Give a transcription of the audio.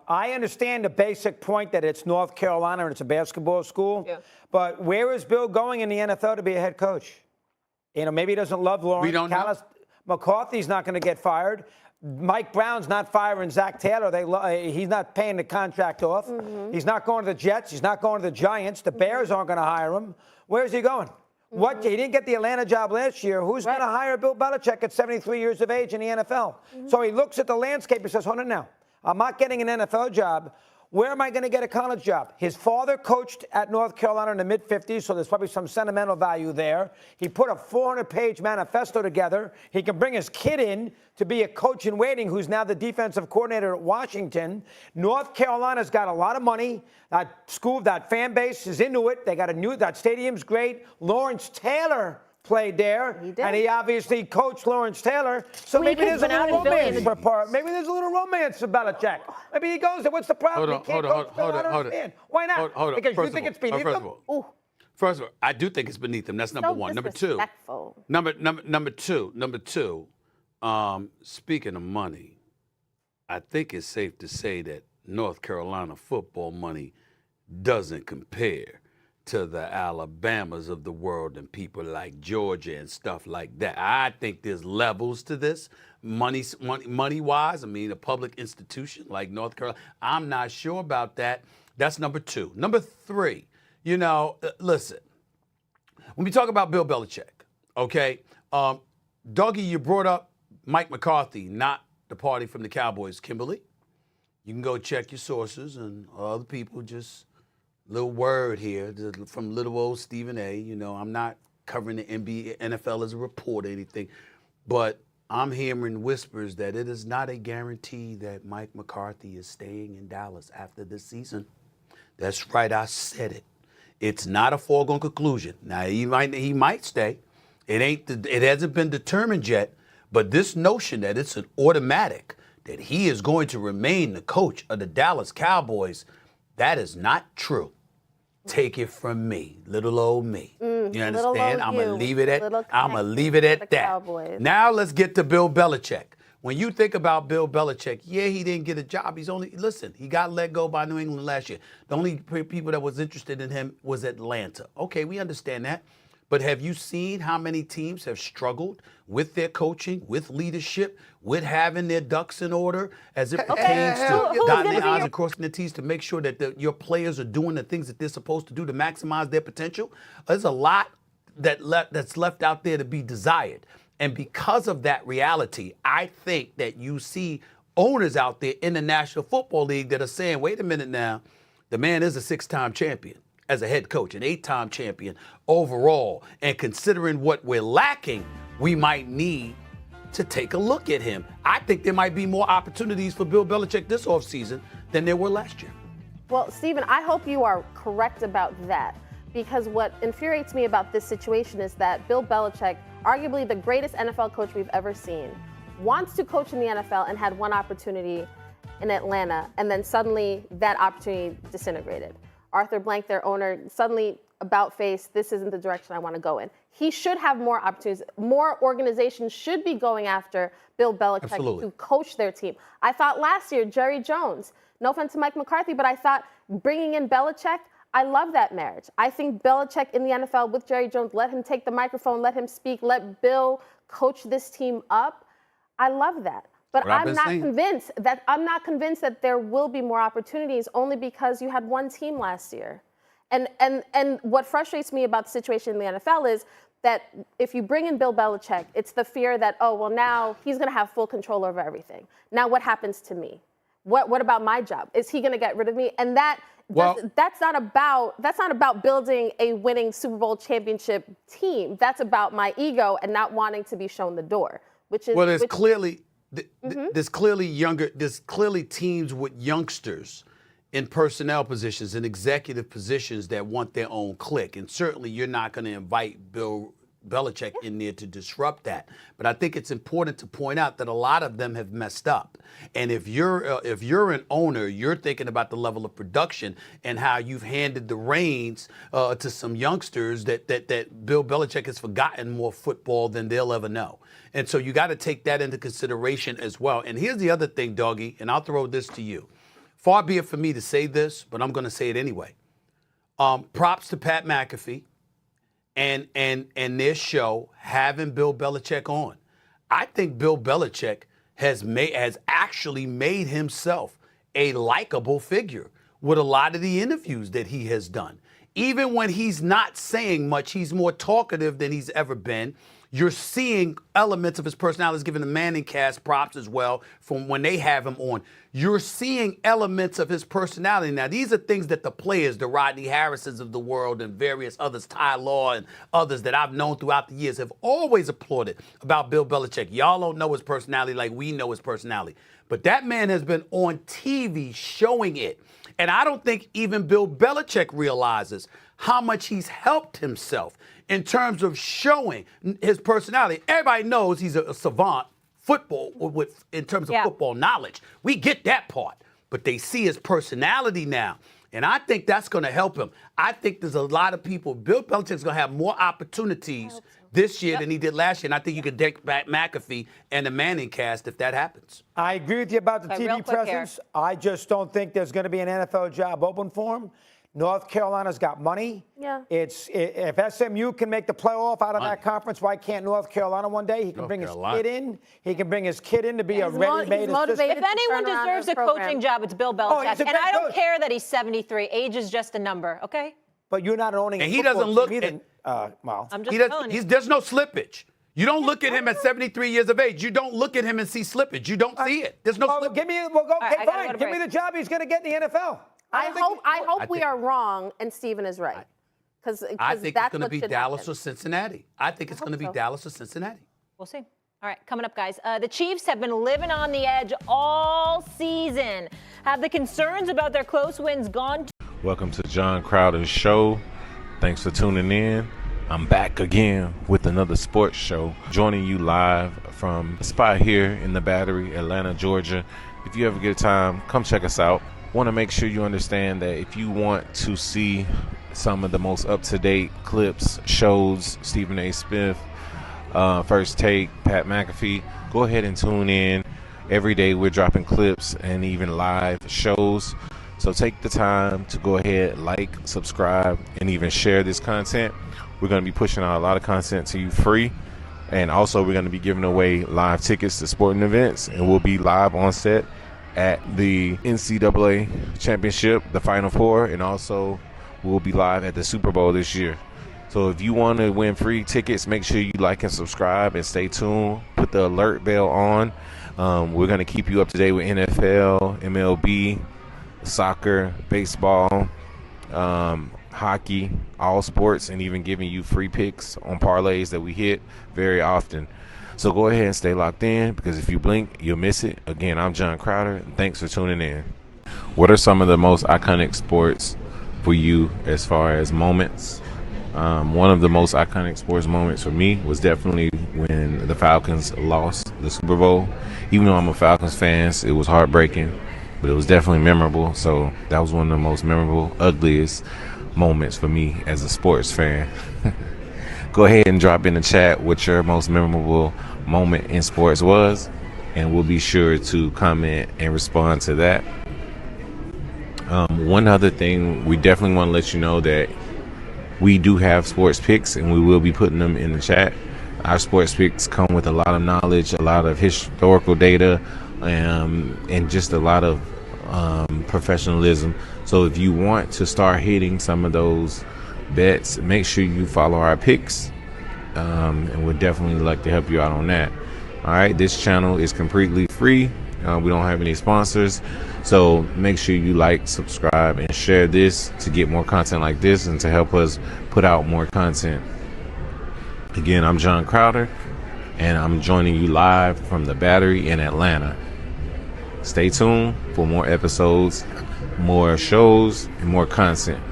I understand the basic point that it's North Carolina and it's a basketball school. Yeah. But where is Bill going in the NFL to be a head coach? Maybe he doesn't love Lawrence. We don't know. McCarthy's not going to get fired. Mike Brown's not firing Zach Taylor. He's not paying the contract off. Mm-hmm. He's not going to the Jets. He's not going to the Giants. The Bears aren't going to hire him. Where's he going? What? He didn't get the Atlanta job last year. Who's going to hire Bill Belichick at 73 years of age in the NFL? So he looks at the landscape and says, hold on now. I'm not getting an NFL job. Where am I going to get a college job? His father coached at North Carolina in the mid-'50s, so there's probably some sentimental value there. He put a 400-page manifesto together. He can bring his kid in to be a coach in waiting who's now the defensive coordinator at Washington. North Carolina's got a lot of money. That school, that fan base is into it. They got that stadium's great. Lawrence Taylor played there, and he obviously coached Lawrence Taylor. So maybe there's a little romance for part. Maybe there's a little romance for Belichick. Maybe he goes there. What's the problem? Hold on. Why not? Because you think it's beneath him? First of all, I do think it's beneath him. That's number one. Number two. Number two. Speaking of money, I think it's safe to say that North Carolina football money doesn't compare to the Alabamas of the world and people like Georgia and stuff like that. I think there's levels to this, money-wise. I mean, a public institution like North Carolina, I'm not sure about that. That's number two. Number three, listen, when we talk about Bill Belichick, okay, Dougie, you brought up Mike McCarthy, not the party from the Cowboys. Kimberly, you can go check your sources and other people just... Little word here from little old Stephen A. I'm not covering the NBA, NFL as a reporter or anything, but I'm hearing whispers that it is not a guarantee that Mike McCarthy is staying in Dallas after this season. That's right, I said it. It's not a foregone conclusion. Now he might stay. It hasn't been determined yet, but this notion that it's an automatic that he is going to remain the coach of the Dallas Cowboys, that is not true. Take it from me, little old me. You understand? I'm gonna leave it at that. Cowboys. Now let's get to Bill Belichick. When you think about Bill Belichick, he didn't get a job. He got let go by New England last year. The only people that was interested in him was Atlanta. Okay, we understand that. But have you seen how many teams have struggled with their coaching, with leadership, with having their ducks in order as it pertains to dotting their I's and crossing their T's to make sure that your players are doing the things that they're supposed to do to maximize their potential? There's a lot that's left out there to be desired. And because of that reality, I think that you see owners out there in the National Football League that are saying, wait a minute now, the man is a 6-time champion as a head coach, an 8-time champion overall. And considering what we're lacking, we might need to take a look at him. I think there might be more opportunities for Bill Belichick this offseason than there were last year. Well, Stephen, I hope you are correct about that, because what infuriates me about this situation is that Bill Belichick, arguably the greatest NFL coach we've ever seen, wants to coach in the NFL and had one opportunity in Atlanta, and then suddenly that opportunity disintegrated. Arthur Blank, their owner, suddenly about face, this isn't the direction I want to go in. He should have more opportunities. More organizations should be going after Bill Belichick to coach their team. I thought last year, Jerry Jones, no offense to Mike McCarthy, but I thought bringing in Belichick, I love that marriage. I think Belichick in the NFL with Jerry Jones, let him take the microphone, let him speak, let Bill coach this team up. I love that. But I'm not convinced that there will be more opportunities, only because you had one team last year. And what frustrates me about the situation in the NFL is that if you bring in Bill Belichick, it's the fear that, now he's going to have full control over everything. Now what happens to me? What about my job? Is he going to get rid of me? And that's not about building a winning Super Bowl championship team. That's about my ego and not wanting to be shown the door, there's clearly teams with youngsters in personnel positions and executive positions that want their own clique. And certainly you're not going to invite Bill Belichick in there to disrupt that. But I think it's important to point out that a lot of them have messed up. And if you're an owner, you're thinking about the level of production and how you've handed the reins to some youngsters that Bill Belichick has forgotten more football than they'll ever know. And so you got to take that into consideration as well. And here's the other thing, Dougie, and I'll throw this to you. far be it for me to say this, but I'm going to say it anyway. Props to Pat McAfee and their show having Bill Belichick on. I think Bill Belichick has actually made himself a likable figure with a lot of the interviews that he has done. Even when he's not saying much, he's more talkative than he's ever been. You're seeing elements of his personality. He's giving the Manning cast props as well from when they have him on. You're seeing elements of his personality. Now, these are things that the players, the Rodney Harrises of the world and various others, Ty Law and others that I've known throughout the years have always applauded about Bill Belichick. Y'all don't know his personality like we know his personality. But that man has been on TV showing it. And I don't think even Bill Belichick realizes how much he's helped himself in terms of showing his personality. Everybody knows he's a savant in terms of football knowledge. We get that part. But they see his personality now. And I think that's going to help him. I think there's a lot of people. Bill Belichick's going to have more opportunities this year than he did last year. And I think you could take back McAfee and the Manning cast if that happens. I agree with you about the TV presence. I just don't think there's going to be an NFL job open for him. North Carolina's got money. Yeah. If SMU can make the playoff out of that conference, why can't North Carolina one day? He can bring his kid in. He can bring his kid in to be a ready-made assistant. If anyone deserves a coaching job, it's Bill Belichick. And I don't care that he's 73. Age is just a number, okay? But you're not owning. And he doesn't look. I'm just telling you. There's no slippage. You don't look at him at 73 years of age. You don't look at him and see slippage. You don't see it. There's no slippage. Give me. Fine. Give me the job he's going to get in the NFL. I hope we are wrong and Steven is right. Because I think that's it's going to be Dallas or Cincinnati. I think it's going to be Dallas or Cincinnati. We'll see. All right, coming up, guys. The Chiefs have been living on the edge all season. Have the concerns about their close wins gone? Welcome to John Crowder's show. Thanks for tuning in. I'm back again with another sports show, joining you live from a spot here in the Battery, Atlanta, Georgia. If you ever get time, come check us out. Want to make sure you understand that if you want to see some of the most up-to-date clips, shows, Stephen A. Smith, First Take, Pat McAfee, go ahead and tune in. Every day we're dropping clips and even live shows. So take the time to go ahead, like, subscribe, and even share this content. We're going to be pushing out a lot of content to you free. And also we're going to be giving away live tickets to sporting events. And we'll be live on set at the NCAA Championship, the Final Four. And also we'll be live at the Super Bowl this year. So if you want to win free tickets, make sure you like and subscribe and stay tuned. Put the alert bell on. We're going to keep you up to date with NFL, MLB, soccer, baseball, hockey, all sports, and even giving you free picks on parlays that we hit very often. So go ahead and stay locked in, because if you blink, you'll miss it. Again, I'm John Crowder, and thanks for tuning in. What are some of the most iconic sports for you as far as moments? One of the most iconic sports moments for me was definitely when the Falcons lost the Super Bowl. Even though I'm a Falcons fan, it was heartbreaking, but it was definitely memorable. So that was one of the most memorable, ugliest moments for me as a sports fan. Go ahead and drop in the chat what your most memorable moment in sports was, and we'll be sure to comment and respond to that. One other thing, we definitely want to let you know that we do have sports picks, and we will be putting them in the chat. Our sports picks come with a lot of knowledge, a lot of historical data, and just a lot of professionalism. So if you want to start hitting some of those bets, make sure you follow our picks, and we'd definitely like to help you out on that. All right, this channel is completely free. We don't have any sponsors, so make sure you like, subscribe, and share this to get more content like this and to help us put out more content. Again, I'm John Crowder, and I'm joining you live from the Battery in Atlanta. Stay tuned for more episodes, more shows, and more content.